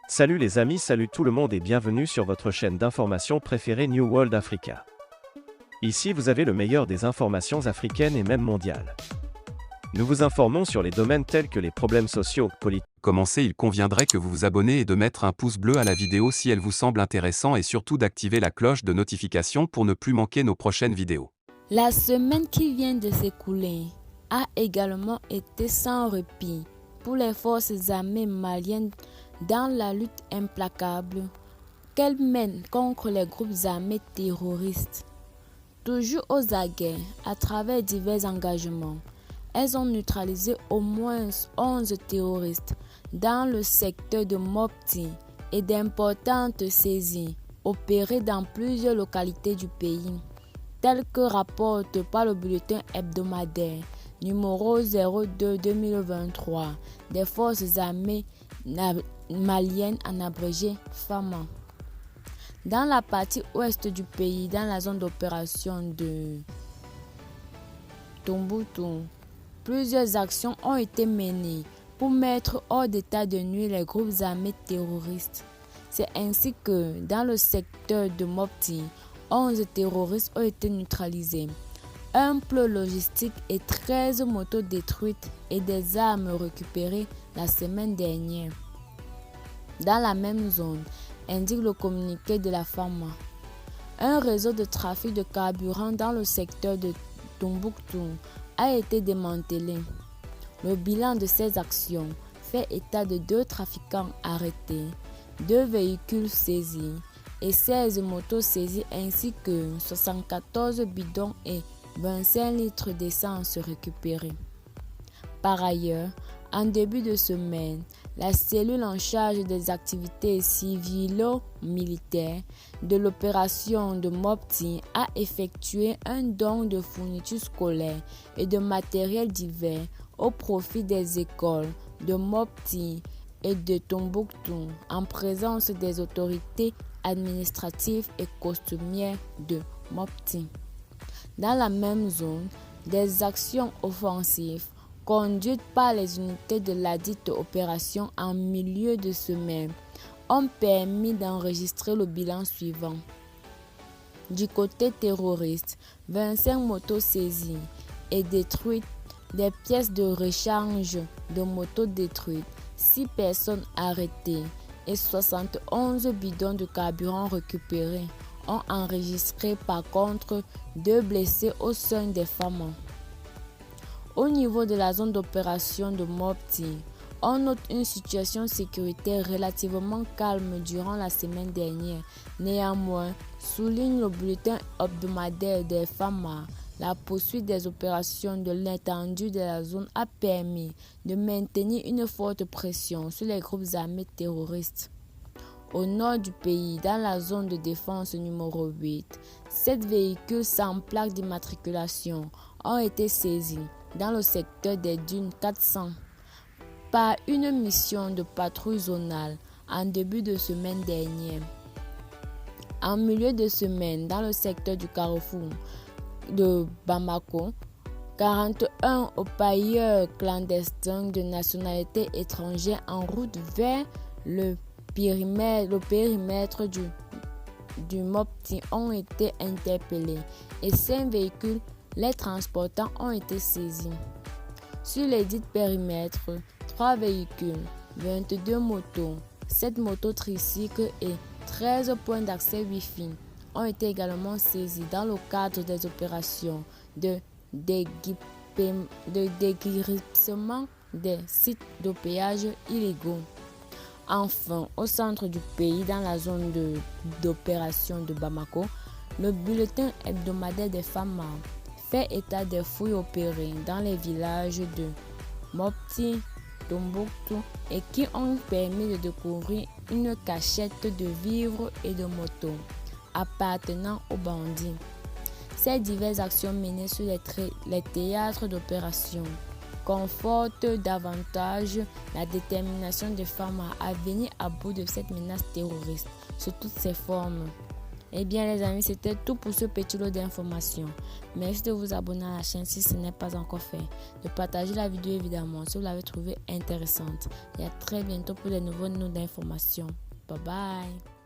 Salut les amis, salut tout le monde et bienvenue sur votre chaîne d'information préférée New World Africa. Ici vous avez le meilleur des informations africaines et même mondiales. Nous vous informons sur les domaines tels que les problèmes sociaux, politiques. Commencer, il conviendrait que vous vous abonnez et de mettre un pouce bleu à la vidéo si elle vous semble intéressante et surtout d'activer la cloche de notification pour ne plus manquer nos prochaines vidéos. La semaine qui vient de s'écouler a également été sans répit pour les forces armées maliennes dans la lutte implacable qu'elles mènent contre les groupes armés terroristes. Toujours aux aguets, à travers divers engagements, elles ont neutralisé au moins 11 terroristes dans le secteur de Mopti et d'importantes saisies opérées dans plusieurs localités du pays, telles que rapporte par le bulletin hebdomadaire numéro 02-2023 des forces armées maliennes en abrégé FAMA. Dans la partie ouest du pays, dans la zone d'opération de Tombouctou, plusieurs actions ont été menées pour mettre hors d'état de nuire les groupes armés terroristes. C'est ainsi que, dans le secteur de Mopti, 11 terroristes ont été neutralisés. Un plan logistique et 13 motos détruites et des armes récupérées la semaine dernière. Dans la même zone, indique le communiqué de la FAMA, un réseau de trafic de carburant dans le secteur de Tombouctou a été démantelé. Le bilan de ces actions fait état de 2 trafiquants arrêtés, 2 véhicules saisis et 16 motos saisies ainsi que 74 bidons et 25 litres d'essence récupérés. Par ailleurs, en début de semaine, la cellule en charge des activités civilo-militaires de l'opération de Mopti a effectué un don de fournitures scolaires et de matériel divers au profit des écoles de Mopti et de Tombouctou en présence des autorités administratives et coutumières de Mopti. Dans la même zone, des actions offensives conduites par les unités de ladite opération en milieu de semaine ont permis d'enregistrer le bilan suivant. Du côté terroriste, 25 motos saisies et détruites, des pièces de rechange de motos détruites, 6 personnes arrêtées et 71 bidons de carburant récupérés ont enregistré par contre 2 blessés au sein des femmes. Au niveau de la zone d'opération de Mopti, on note une situation sécuritaire relativement calme durant la semaine dernière. Néanmoins, souligne le bulletin hebdomadaire des FAMA, la poursuite des opérations de l'étendue de la zone a permis de maintenir une forte pression sur les groupes armés terroristes. Au nord du pays, dans la zone de défense numéro 8, 7 véhicules sans plaque d'immatriculation ont été saisis dans le secteur des dunes 400 par une mission de patrouille zonale en début de semaine dernière. En milieu de semaine, dans le secteur du carrefour de Bamako, 41 opailleurs clandestins de nationalité étrangère en route vers le périmètre du Mopti ont été interpellés et 5 véhicules les transportants ont été saisis. Sur les dits périmètres, 3 véhicules, 22 motos, 7 motos tricycles et 13 points d'accès Wi-Fi ont été également saisis dans le cadre des opérations de déguerpissement des sites de péage illégaux. Enfin, au centre du pays, dans la zone d'opération de Bamako, le bulletin hebdomadaire des FAMA fait état des fouilles opérées dans les villages de Mopti, Tombouctou et qui ont permis de découvrir une cachette de vivres et de motos appartenant aux bandits. Ces diverses actions menées sur les théâtres d'opération confortent davantage la détermination des femmes à venir à bout de cette menace terroriste sous toutes ses formes. Eh bien les amis, c'était tout pour ce petit lot d'informations. Merci de vous abonner à la chaîne si ce n'est pas encore fait. De partager la vidéo évidemment si vous l'avez trouvée intéressante. Et à très bientôt pour de nouveaux lots d'informations. Bye bye.